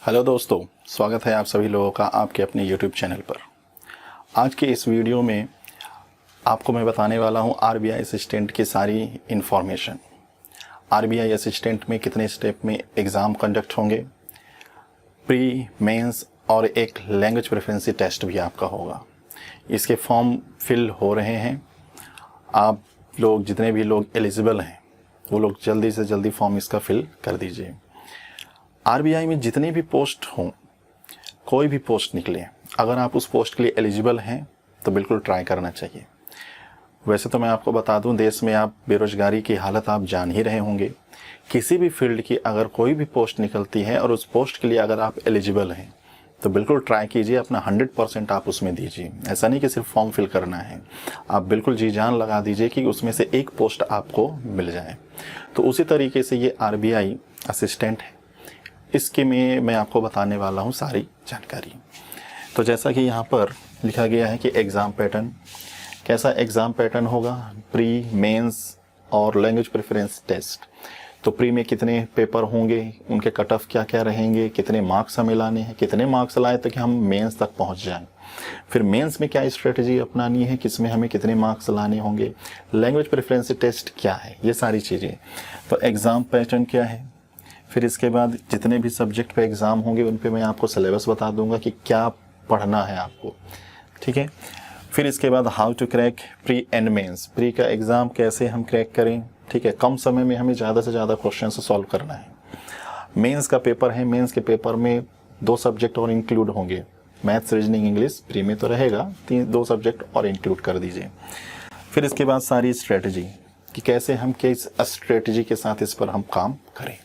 Hello दोस्तों, स्वागत है आप सभी लोगों का आपके अपने YouTube चैनल पर। आज के इस वीडियो में आपको मैं बताने वाला हूं आरबीआई असिस्टेंट की सारी इन्फॉर्मेशन। आरबीआई असिस्टेंट में कितने स्टेप में एग्ज़ाम कंडक्ट होंगे, प्री, मेंस और एक लैंग्वेज प्रेफरेंसी टेस्ट भी आपका होगा। इसके फॉर्म फिल हो रहे हैं। आप लोग जितने भी लोग एलिजिबल हैं वो लोग जल्दी से जल्दी फॉर्म इसका फिल कर दीजिए। आरबीआई में जितने भी पोस्ट हों, कोई भी पोस्ट निकले, अगर आप उस पोस्ट के लिए एलिजिबल हैं तो बिल्कुल ट्राई करना चाहिए। वैसे तो मैं आपको बता दूं, देश में आप बेरोजगारी की हालत आप जान ही रहे होंगे। किसी भी फील्ड की अगर कोई भी पोस्ट निकलती है और उस पोस्ट के लिए अगर आप एलिजिबल हैं तो बिल्कुल ट्राई कीजिए, अपना 100% आप उसमें दीजिए। ऐसा नहीं कि सिर्फ फॉर्म फिल करना है, आप बिल्कुल जी जान लगा दीजिए कि उसमें से एक पोस्ट आपको मिल जाए। तो उसी तरीके से ये आरबीआई असिस्टेंट है, इसके में मैं आपको बताने वाला हूँ सारी जानकारी। तो जैसा कि यहाँ पर लिखा गया है कि एग्ज़ाम पैटर्न, कैसा एग्ज़ाम पैटर्न होगा, प्री, मेंस और लैंग्वेज प्रेफरेंस टेस्ट। तो प्री में कितने पेपर होंगे, उनके कट ऑफ क्या क्या रहेंगे, कितने मार्क्स हमें लाने हैं, कितने मार्क्स लाए तो कि हम मेंस तक पहुँच जाएं। फिर मेंस में क्या स्ट्रेटजी अपनानी है, किसमें हमें कितने मार्क्स लाने होंगे, लैंग्वेज प्रेफरेंस टेस्ट क्या है, ये सारी चीज़ें। तो एग्ज़ाम पैटर्न क्या है, फिर इसके बाद जितने भी सब्जेक्ट पे एग्ज़ाम होंगे उन पे मैं आपको सिलेबस बता दूंगा कि क्या पढ़ना है आपको, ठीक है। फिर इसके बाद how to crack pre and mains, pre का एग्ज़ाम कैसे हम क्रैक करें, ठीक है। कम समय में हमें ज़्यादा से ज़्यादा क्वेश्चन सॉल्व करना है। मेंस का पेपर है, मेंस के पेपर में 2 सब्जेक्ट और इंक्लूड होंगे, मैथ्स, रीजनिंग, इंग्लिश। प्री में तो रहेगा 2 सब्जेक्ट और इंक्लूड कर दीजिए। फिर इसके बाद सारी स्ट्रेटजी कि कैसे हम किस स्ट्रेटजी के साथ इस पर हम काम करें।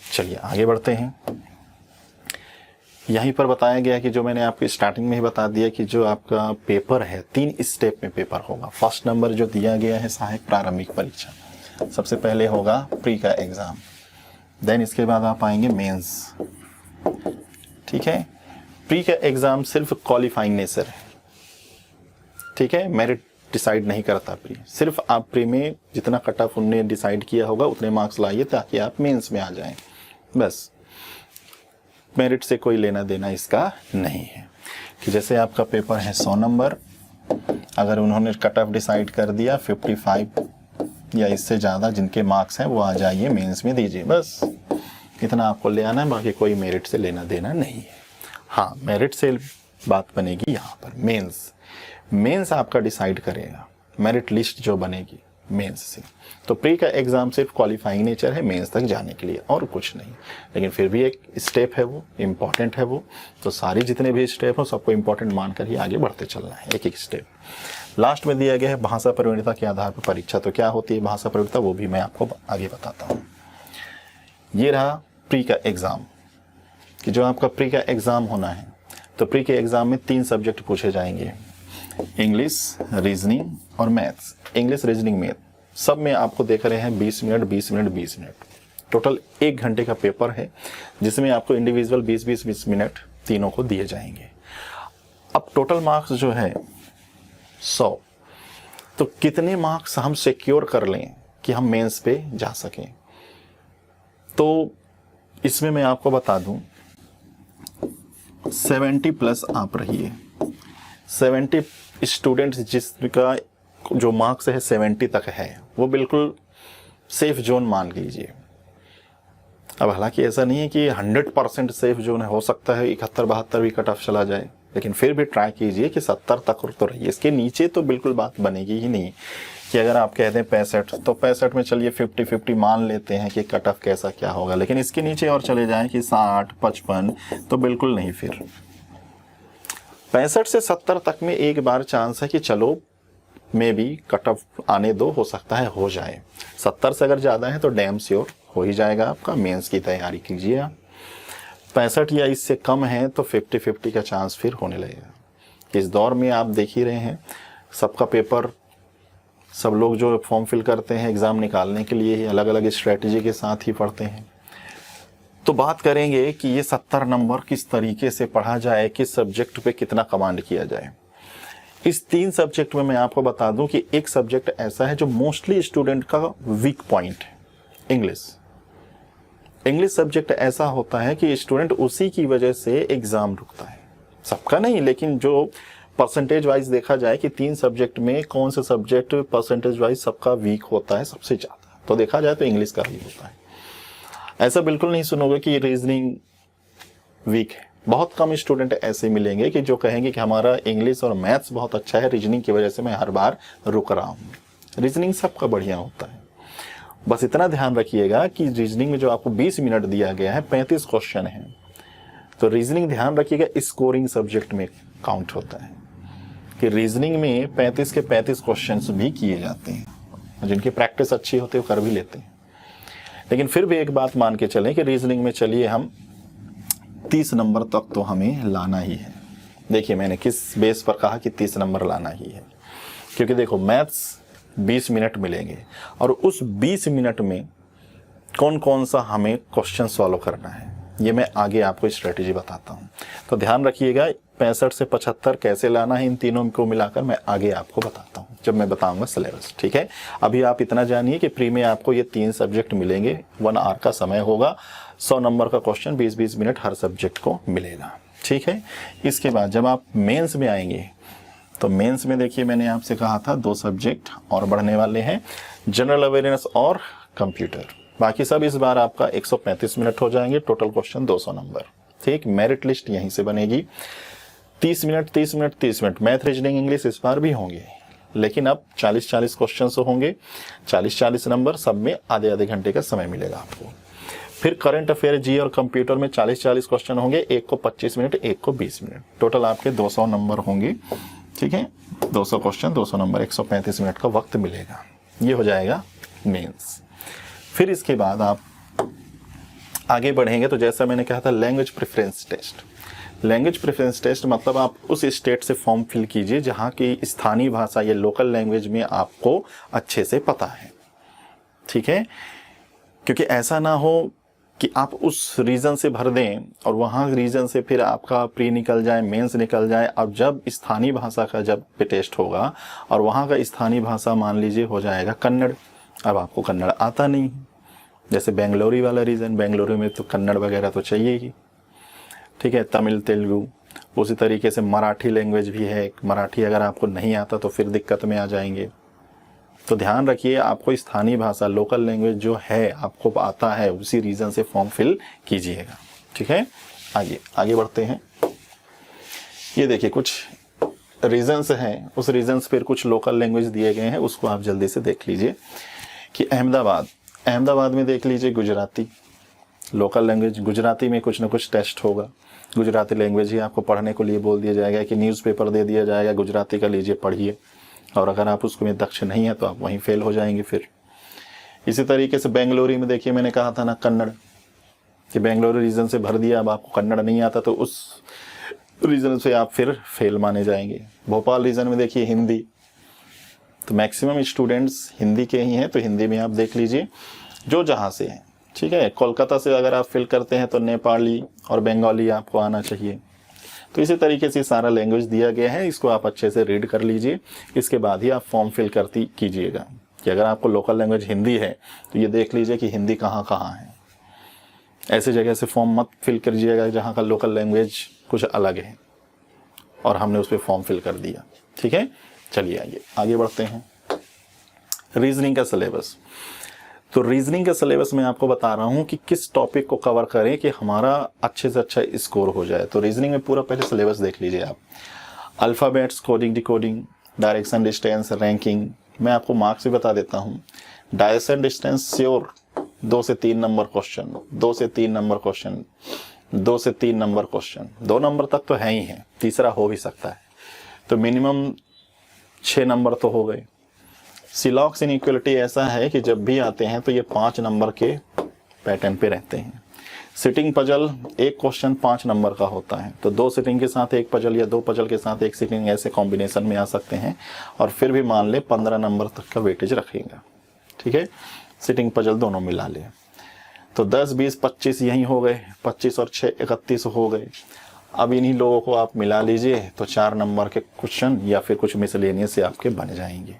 चलिए आगे बढ़ते हैं। यहीं पर बताया गया कि जो मैंने आपको स्टार्टिंग में ही बता दिया कि जो आपका पेपर है 3 स्टेप में पेपर होगा। फर्स्ट नंबर जो दिया गया है सहायक प्रारंभिक परीक्षा, सबसे पहले होगा प्री का एग्ज़ाम, देन इसके बाद आप आएंगे मेंस, ठीक है। प्री का एग्ज़ाम सिर्फ क्वालिफाइंग नेचर है, ठीक है, मेरिट डिसाइड नहीं करता प्री। सिर्फ आप प्री में जितना कट ऑफ उनने डिसाइड किया होगा उतने मार्क्स लाइए ताकि आप मेंस में आ जाएं, बस। मेरिट से कोई लेना देना इसका नहीं है कि जैसे आपका पेपर है 100 नंबर, अगर उन्होंने कट ऑफ डिसाइड कर दिया 55 या इससे ज़्यादा जिनके मार्क्स हैं वो आ जाइए मेंस में दीजिए, बस इतना आपको ले आना है, बाकी कोई मेरिट से लेना देना नहीं है। हाँ, मेरिट से बात बनेगी यहाँ पर मेंस आपका डिसाइड करेगा, मेरिट लिस्ट जो बनेगी मेंस से। तो प्री का एग्ज़ाम सिर्फ क्वालिफाइंग नेचर है मेंस तक जाने के लिए और कुछ नहीं, लेकिन फिर भी एक स्टेप है, वो इम्पॉर्टेंट है वो। तो सारी जितने भी स्टेप हो सबको इम्पॉर्टेंट मानकर ही आगे बढ़ते चलना है, एक एक स्टेप। लास्ट में दिया गया है भाषा प्रवीणता के आधार पर परीक्षा। तो क्या होती है भाषा प्रवीणता, वो भी मैं आपको आगे बताता हूँ। ये रहा प्री का एग्ज़ाम कि जो आपका प्री का एग्ज़ाम होना है। तो प्री के एग्ज़ाम में 3 सब्जेक्ट पूछे जाएंगे, इंग्लिश, रीजनिंग और मैथ्स। इंग्लिश, रीजनिंग, मैथ सब में आपको देख रहे हैं 20 मिनट 20 मिनट 20 मिनट, टोटल 1 घंटे का पेपर है जिसमें आपको इंडिविजुअल 20-20 मिनट तीनों को दिए जाएंगे। अब टोटल मार्क्स जो है 100, तो कितने मार्क्स हम सिक्योर कर लें कि हम मेंस पे जा सकें। तो इसमें मैं आपको बता दूं 70+ आप रहिए। 70 स्टूडेंट्स जिसका जो मार्क्स है 70 तक है वो बिल्कुल सेफ जोन मान लीजिए। अब हालांकि ऐसा नहीं है कि 100% सेफ जोन है, हो सकता है 71-72 भी कट ऑफ चला जाए, लेकिन फिर भी ट्राई कीजिए कि 70 तक तो रहिए। इसके नीचे तो बिल्कुल बात बनेगी ही नहीं कि अगर आप कहते हैं 65 तो 65 में चलिए 50-50 मान लेते हैं कि कट ऑफ कैसा क्या होगा, लेकिन इसके नीचे और चले जाएं कि 60-55 तो बिल्कुल नहीं। फिर 65 से 70 तक में एक बार चांस है कि चलो में भी कट ऑफ आने दो, हो सकता है हो जाए। 70 से अगर ज़्यादा है तो डैम श्योर हो ही जाएगा आपका, मेंस की तैयारी कीजिए आप। 65 या इससे कम है तो 50-50 का चांस फिर होने लगेगा। इस दौर में आप देख ही रहे हैं सबका पेपर, सब लोग जो फॉर्म फिल करते हैं एग्ज़ाम निकालने के लिए ही अलग अलग स्ट्रेटजी के साथ ही पढ़ते हैं। तो बात करेंगे कि ये 70 नंबर किस तरीके से पढ़ा जाए, किस सब्जेक्ट पे कितना कमांड किया जाए। इस 3 सब्जेक्ट में मैं आपको बता दूं कि एक सब्जेक्ट ऐसा है जो मोस्टली स्टूडेंट का वीक पॉइंट है, इंग्लिश। इंग्लिश सब्जेक्ट ऐसा होता है कि स्टूडेंट उसी की वजह से एग्ज़ाम रुकता है, सबका नहीं, लेकिन जो परसेंटेज वाइज देखा जाए कि 3 सब्जेक्ट में कौन सा सब्जेक्ट परसेंटेज वाइज सबका वीक होता है सबसे ज़्यादा, तो देखा जाए तो इंग्लिश का वीक होता है। ऐसा बिल्कुल नहीं सुनोगे कि रीजनिंग वीक है। बहुत कम स्टूडेंट ऐसे मिलेंगे कि जो कहेंगे कि हमारा इंग्लिश और मैथ्स बहुत अच्छा है, रीजनिंग की वजह से मैं हर बार रुक रहा हूँ। रीजनिंग सबका बढ़िया होता है। बस इतना ध्यान रखिएगा कि रीजनिंग में जो आपको 20 मिनट दिया गया है, 35 क्वेश्चन हैं, तो रीजनिंग ध्यान रखिएगा स्कोरिंग सब्जेक्ट में काउंट होता है कि रीजनिंग में 35 के 35 क्वेश्चंस भी किए जाते हैं। जिनकी प्रैक्टिस अच्छी होती है वो कर भी लेते हैं। लेकिन फिर भी एक बात मान के चलें कि रीजनिंग में चलिए हम 30 नंबर तक तो हमें लाना ही है। देखिए मैंने किस बेस पर कहा कि 30 नंबर लाना ही है, क्योंकि देखो मैथ्स 20 मिनट मिलेंगे और उस 20 मिनट में कौन कौन सा हमें क्वेश्चन सॉल्व करना है, ये मैं आगे आपको स्ट्रेटेजी बताता हूँ। तो ध्यान रखिएगा 65 से 75 कैसे लाना है, इन तीनों को मिलाकर मैं आगे आपको बताता हूँ जब मैं बताऊंगा सिलेबस। ठीक है, अभी आप इतना जानिए कि प्री में आपको ये 3 सब्जेक्ट मिलेंगे, 1 आवर का समय होगा, 100 नंबर का क्वेश्चन 20-20 मिनट हर सब्जेक्ट को मिलेगा। ठीक है, इसके बाद जब आप मेंस में आएंगे तो मेंस में देखिए मैंने आपसे कहा था 2 सब्जेक्ट और बढ़ने वाले हैं, जनरल अवेयरनेस और कंप्यूटर। बाकी सब इस बार आपका 135 मिनट हो जाएंगे, टोटल क्वेश्चन 200 नंबर। ठीक, मेरिट लिस्ट यहीं से बनेगी। 30 minute 30 minute 30 minute math reasoning English इस बार भी होंगे, लेकिन अब 40-40 क्वेश्चन होंगे, 40-40 नंबर, सब में आधे घंटे का समय मिलेगा आपको। फिर करंट अफेयर जी और कंप्यूटर में 40-40 क्वेश्चन होंगे, एक को 25 मिनट एक को 20 मिनट, टोटल आपके 200 नंबर होंगे। ठीक है, 200 क्वेश्चन 200 नंबर, 135 मिनट का वक्त मिलेगा। ये हो जाएगा मेंस। फिर इसके बाद आप आगे बढ़ेंगे तो जैसा मैंने कहा था language preference test. Language preference test मतलब आप उस स्टेट से फॉर्म फिल कीजिए जहाँ की स्थानीय भाषा या लोकल लैंग्वेज में आपको अच्छे से पता है। ठीक है, क्योंकि ऐसा ना हो कि आप उस रीजन से भर दें और वहाँ रीजन से फिर आपका प्री निकल जाए, मेंस निकल जाए। अब जब स्थानीय भाषा का जब टेस्ट होगा और वहाँ का स्थानीय भाषा मान लीजिए हो जाएगा कन्नड़, अब आपको कन्नड़ आता नहीं, जैसे बेंगलोरी वाला रीजन, बेंगलुरु में तो कन्नड़ वगैरह तो चाहिए ही। ठीक है, तमिल तेलुगु, उसी तरीके से मराठी लैंग्वेज भी है, मराठी अगर आपको नहीं आता तो फिर दिक्कत में आ जाएंगे। तो ध्यान रखिए आपको स्थानीय भाषा लोकल लैंग्वेज जो है आपको आता है उसी रीजन से फॉर्म फिल कीजिएगा। ठीक है, आगे बढ़ते हैं। ये देखिए कुछ रीजन्स हैं, उस रीजन्स पर कुछ लोकल लैंग्वेज दिए गए हैं, उसको आप जल्दी से देख लीजिए कि अहमदाबाद में देख लीजिए गुजराती लोकल लैंग्वेज, गुजराती में कुछ ना कुछ टेस्ट होगा। गुजराती लैंग्वेज ही आपको पढ़ने को लिए बोल दिया जाएगा कि न्यूज़पेपर दे दिया जाएगा गुजराती का, लीजिए पढ़िए, और अगर आप उसको में दक्ष नहीं है तो आप वहीं फेल हो जाएंगे। फिर इसी तरीके से बेंगलुरु में देखिए मैंने कहा था ना कन्नड़, कि बेंगलुरु रीजन से भर दिया, अब आपको कन्नड़ नहीं आता तो उस रीजन से आप फिर फेल माने जाएंगे। भोपाल रीजन में देखिए हिंदी, तो मैक्सिमम स्टूडेंट्स हिंदी के ही हैं, तो हिंदी में आप देख लीजिए जो जहाँ से हैं। ठीक है, कोलकाता से अगर आप फिल करते हैं तो नेपाली और बंगाली आपको आना चाहिए। तो इसी तरीके से सारा लैंग्वेज दिया गया है, इसको आप अच्छे से रीड कर लीजिए, इसके बाद ही आप फॉर्म फिल कीजिएगा। कि अगर आपको लोकल लैंग्वेज हिंदी है तो ये देख लीजिए कि हिंदी कहाँ कहाँ है। ऐसी जगह से फॉर्म मत फिल करिएगा जहाँ का लोकल लैंग्वेज कुछ अलग है और हमने उस पर फॉर्म फिल कर दिया। ठीक है, चलिए आगे बढ़ते हैं। रीजनिंग का सिलेबस, तो रीजनिंग का सिलेबस मैं आपको बता रहा हूँ कि किस टॉपिक को कवर करें कि हमारा अच्छे से अच्छा स्कोर हो जाए। तो रीजनिंग में पूरा पहले सिलेबस देख लीजिए आप। Alphabets, coding, decoding, direction, distance, ranking, मैं आपको मार्क्स भी बता देता हूँ। डायरेक्शन डिस्टेंस श्योर 2 से 3 नंबर क्वेश्चन, 2 से 3 नंबर क्वेश्चन, 2 से 3 नंबर क्वेश्चन, 2 नंबर तक तो है ही है, तीसरा हो भी सकता है, तो मिनिमम 6 नंबर तो हो गए। सिलॉक्स इनइक्वलिटी ऐसा है कि जब भी आते हैं तो ये 5 नंबर के पैटर्न पे रहते हैं। सिटिंग पजल, एक क्वेश्चन 5 नंबर का होता है, तो 2 सिटिंग के साथ एक पजल या 2 पजल के साथ एक सिटिंग, ऐसे कॉम्बिनेशन में आ सकते हैं और फिर भी मान ले 15 नंबर तक का वेटेज रखेगा। ठीक है, सिटिंग पजल दोनों मिला ले तो 10, 20, 25 यहीं हो गए, 25 और 6 31 हो गए। अब इन्हीं लोगों को आप मिला लीजिए तो 4 नंबर के क्वेश्चन या फिर कुछ मिसलेनियस से आपके बन जाएंगे।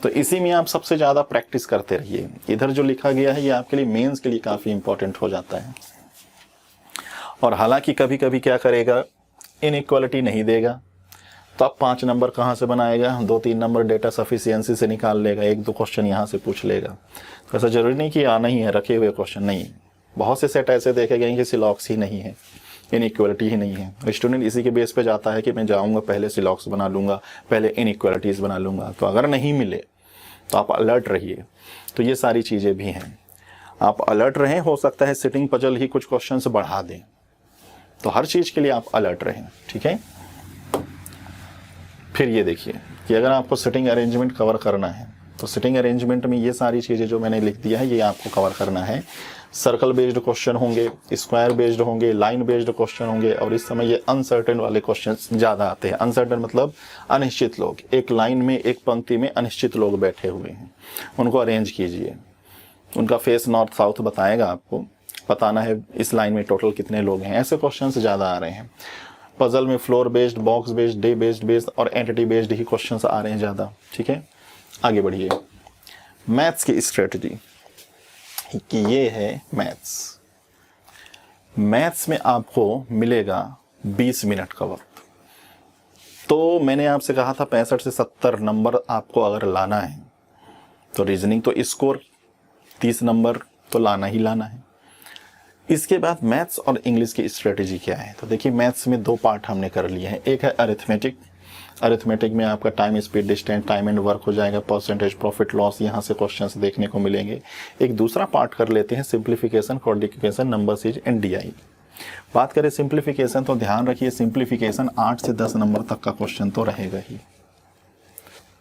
तो इसी में आप सबसे ज़्यादा प्रैक्टिस करते रहिए। इधर जो लिखा गया है ये आपके लिए मेंस के लिए काफ़ी इंपॉर्टेंट हो जाता है। और हालांकि कभी कभी क्या करेगा, इनइक्वालिटी नहीं देगा तो आप 5 नंबर कहाँ से बनाएगा, 2-3 नंबर डेटा सफिशियंसी से निकाल लेगा, 1-2 क्वेश्चन यहाँ से पूछ लेगा। तो ऐसा जरूरी नहीं कि आना ही है रखे हुए क्वेश्चन, नहीं। बहुत से सेट ऐसे देखे गए कि सिलॉक्स ही नहीं है, इनइक्वालिटी ही नहीं है। स्टूडेंट इसी के बेस पे जाता है कि मैं जाऊँगा पहले सिलॉक्स बना लूँगा, पहले इनइक्वालिटीज़ बना लूँगा। तो अगर नहीं मिले तो आप अलर्ट रहिए। तो ये सारी चीज़ें भी हैं, आप अलर्ट रहें। हो सकता है सिटिंग पजल ही कुछ क्वेश्चन बढ़ा दें, तो हर चीज़ के लिए आप अलर्ट रहें, ठीक है। फिर ये देखिए कि अगर आपको सिटिंग अरेंजमेंट कवर करना है तो सिटिंग अरेंजमेंट में ये सारी चीज़ें जो मैंने लिख दिया है ये आपको कवर करना है। सर्कल बेस्ड क्वेश्चन होंगे, स्क्वायर बेस्ड होंगे, लाइन बेस्ड क्वेश्चन होंगे, और इस समय ये अनसर्टेन वाले क्वेश्चन ज़्यादा आते हैं। अनसर्टेन मतलब अनिश्चित लोग, एक लाइन में एक पंक्ति में अनिश्चित लोग बैठे हुए हैं, उनको अरेंज कीजिए। उनका फेस नॉर्थ साउथ बताएगा, आपको बताना है इस लाइन में टोटल कितने लोग हैं। ऐसे क्वेश्चन ज़्यादा आ रहे हैं। पजल में floor based, box based, day based और एंटिटी बेस्ड ही क्वेश्चंस आ रहे हैं ज़्यादा, ठीक है। आगे बढ़िए। मैथ्स की स्ट्रेटजी कि ये है मैथ्स। मैथ्स में आपको मिलेगा 20 मिनट का वक्त। तो मैंने आपसे कहा था 65 से 70 नंबर आपको अगर लाना है तो रीजनिंग तो स्कोर 30 नंबर तो लाना ही लाना है। इसके बाद मैथ्स और इंग्लिश की स्ट्रेटजी क्या है, तो देखिए मैथ्स में 2 पार्ट हमने कर लिए हैं। एक है अरिथमेटिक। अरिथमेटिक में आपका time, speed, distance, time and work हो जाएगा, परसेंटेज, प्रॉफिट लॉस, यहाँ से क्वेश्चंस देखने को मिलेंगे। एक दूसरा पार्ट कर लेते हैं simplification, quadrification, number series and DI. बात करें सिंप्लीफिकेशन तो ध्यान रखिए सिंप्लीफिकेशन 8 से 10 नंबर तक का क्वेश्चन तो रहेगा ही।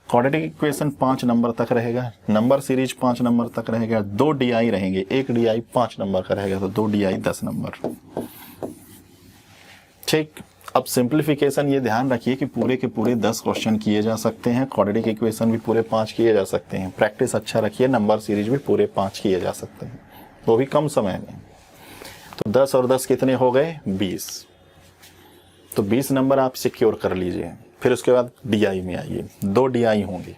क्वाड्रेटिक इक्वेशन 5 नंबर तक रहेगा, नंबर सीरीज 5 नंबर तक रहेगा, 2 डीआई रहेंगे, एक डीआई 5 नंबर का रहेगा, तो 2 डीआई 10 नंबर, ठीक। अब सिंप्लीफिकेशन ये ध्यान रखिए कि पूरे के पूरे 10 क्वेश्चन किए जा सकते हैं, क्वाड्रेटिक इक्वेशन भी पूरे 5 किए जा सकते हैं। प्रैक्टिस अच्छा रखिए, नंबर सीरीज भी पूरे 5 किए जा सकते हैं, वो भी कम समय में। तो 10 और 10 कितने हो गए, 20। तो 20 नंबर आप सिक्योर कर लीजिए। फिर उसके बाद डीआई में आइए, 2 डीआई होंगे।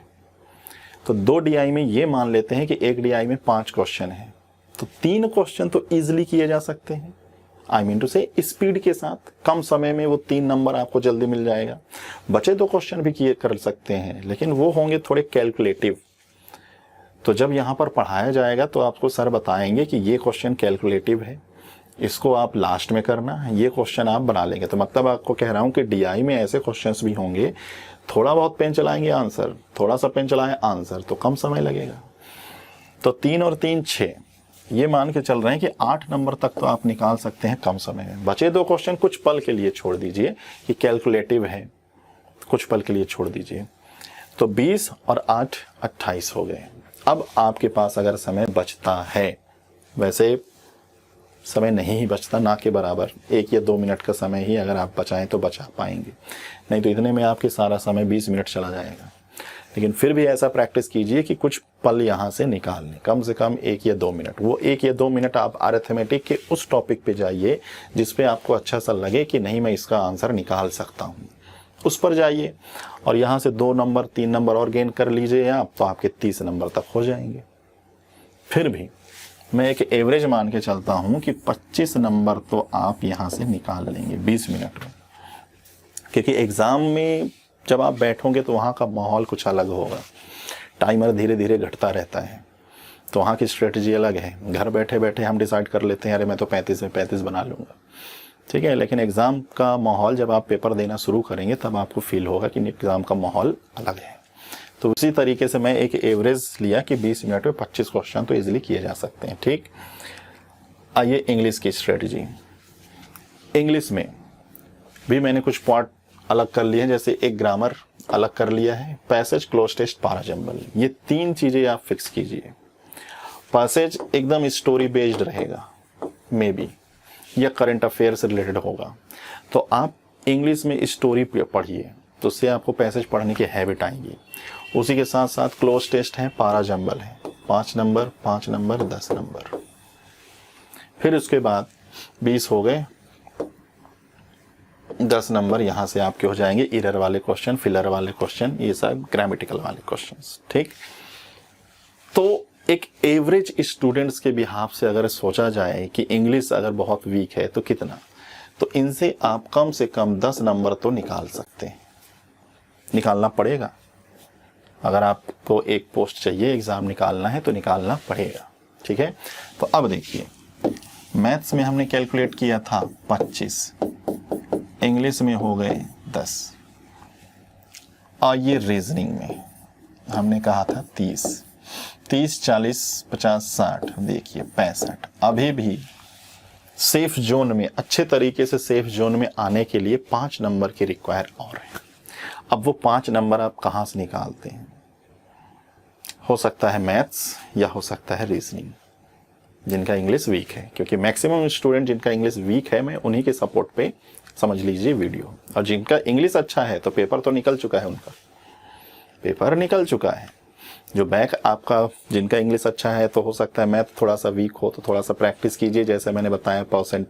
तो 2 डीआई में ये मान लेते हैं कि एक डीआई में 5 क्वेश्चन है, तो 3 क्वेश्चन तो इजीली किए जा सकते हैं। आई मीन टू से स्पीड के साथ कम समय में वो 3 नंबर आपको जल्दी मिल जाएगा। बचे 2 क्वेश्चन भी किए कर सकते हैं, लेकिन वो होंगे थोड़े कैलकुलेटिव। तो जब यहाँ पर पढ़ाया जाएगा तो आपको सर बताएंगे कि ये क्वेश्चन कैलकुलेटिव है, इसको आप लास्ट में करना, ये क्वेश्चन आप बना लेंगे। तो मतलब आपको कह रहा हूँ कि डीआई में ऐसे क्वेश्चंस भी होंगे, थोड़ा बहुत पेन चलाएंगे आंसर, थोड़ा सा पेन चलाएं आंसर, तो कम समय लगेगा। तो 3 और 3 6, ये मान के चल रहे हैं कि 8 नंबर तक तो आप निकाल सकते हैं कम समय में। बचे 2 क्वेश्चन कुछ पल के लिए छोड़ दीजिए कि कैलकुलेटिव है, कुछ पल के लिए छोड़ दीजिए। तो 20 और 8 28 हो गए। अब आपके पास अगर समय बचता है, वैसे समय नहीं ही बचता, ना के बराबर 1 या 2 मिनट का समय ही अगर आप बचाएं तो बचा पाएंगे, नहीं तो इतने में आपके सारा समय 20 मिनट चला जाएगा। लेकिन फिर भी ऐसा प्रैक्टिस कीजिए कि कुछ पल यहाँ से निकाल लें, कम से कम 1 या 2 मिनट। वो 1 या 2 मिनट आप अरिथमेटिक के उस टॉपिक पे जाइए जिस पे आपको अच्छा सा लगे कि नहीं मैं इसका आंसर निकाल सकता हूँ, उस पर जाइए। और यहाँ से 2 नंबर 3 नंबर और गेन कर लीजिए आप, तो आपके 30 नंबर तक हो जाएंगे। फिर भी मैं एक एवरेज मान के चलता हूँ कि 25 नंबर तो आप यहाँ से निकाल लेंगे 20 मिनट में, क्योंकि एग्ज़ाम में जब आप बैठोगे तो वहाँ का माहौल कुछ अलग होगा, टाइमर धीरे धीरे घटता रहता है, तो वहाँ की स्ट्रेटजी अलग है। घर बैठे बैठे हम डिसाइड कर लेते हैं अरे मैं तो 35 में 35 बना लूँगा, ठीक है। लेकिन एग्ज़ाम का माहौल जब आप पेपर देना शुरू करेंगे तब आपको फील होगा कि एग्ज़ाम का माहौल अलग है। तो उसी तरीके से मैं एक एवरेज लिया कि 20 मिनट में 25 क्वेश्चन तो इजीली किए जा सकते हैं, ठीक। आइए इंग्लिश की स्ट्रेटजी। इंग्लिश में भी मैंने कुछ पार्ट अलग कर लिए हैं, जैसे एक ग्रामर अलग कर लिया है, पैसेज, क्लोज टेस्ट, पारा जंबल, ये 3 चीज़ें आप फिक्स कीजिए। पैसेज एकदम स्टोरी बेस्ड रहेगा मे बी, या करंट अफेयर से रिलेटेड होगा, तो आप इंग्लिश में स्टोरी पढ़िए, तो उससे आपको पैसेज पढ़ने की हैबिट आएगी। उसी के साथ साथ क्लोज टेस्ट है, पारा जंबल है, 5 नंबर 5 नंबर 10 नंबर। फिर उसके बाद 20 हो गए, 10 नंबर यहाँ से आपके हो जाएंगे इरर वाले क्वेश्चन, फिलर वाले क्वेश्चन, ये सब ग्रामेटिकल वाले क्वेश्चंस। ठीक, तो एक एवरेज स्टूडेंट्स के बिहाफ से अगर सोचा जाए कि इंग्लिश अगर बहुत वीक है तो कितना, तो इनसे आप कम से कम 10 नंबर तो निकाल सकते हैं, निकालना पड़ेगा। अगर आपको एक पोस्ट चाहिए, एग्जाम निकालना है तो निकालना पड़ेगा। ठीक है, तो अब देखिए, मैथ्स में हमने कैलकुलेट किया था 25, इंग्लिश में हो गए 10, और ये रीजनिंग में हमने कहा था 30, 40, 50, 60, देखिए 65। अभी भी सेफ जोन में, अच्छे तरीके से सेफ जोन में आने के लिए 5 नंबर के रिक्वायर और है। अब वो 5 नंबर आप कहाँ से निकालते हैं? हो सकता है मैथ्स या हो सकता है रीजनिंग, जिनका इंग्लिश वीक है, क्योंकि मैक्सिमम स्टूडेंट जिनका इंग्लिश वीक है, मैं उन्हीं के सपोर्ट पे समझ लीजिए वीडियो। और जिनका इंग्लिश अच्छा है तो पेपर तो निकल चुका है, उनका पेपर निकल चुका है। जो बैक आपका, जिनका इंग्लिश अच्छा है तो हो सकता है मैथ थोड़ा सा वीक हो, तो थोड़ा सा प्रैक्टिस कीजिए, जैसे मैंने बताया percent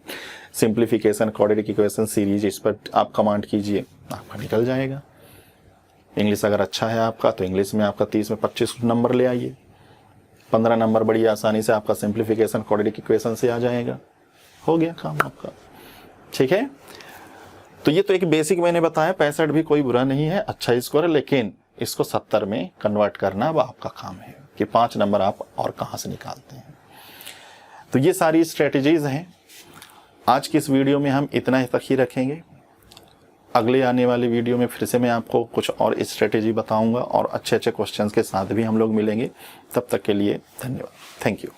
simplification, quadratic equation series, इस पर आप कमांड कीजिए, आपका निकल जाएगा। इंग्लिश अगर अच्छा है आपका तो इंग्लिश में आपका 30 में 25 नंबर ले आइए, 15 नंबर बड़ी आसानी से आपका सिंप्लीफिकेशन, क्वाड्रेटिक इक्वेशन से आ जाएगा, हो गया काम आपका। ठीक है, तो ये तो एक बेसिक मैंने बताया, 65 भी कोई बुरा नहीं है, अच्छा स्कोर है, लेकिन इसको 70 में कन्वर्ट करना अब आपका काम है कि 5 नंबर आप और कहाँ से निकालते हैं। तो ये सारी स्ट्रेटजीज हैं। आज की इस वीडियो में हम इतना ही तक ही रखेंगे। अगले आने वाली वीडियो में फिर से मैं आपको कुछ और स्ट्रेटेजी बताऊंगा और अच्छे अच्छे क्वेश्चंस के साथ भी हम लोग मिलेंगे। तब तक के लिए धन्यवाद, थैंक यू।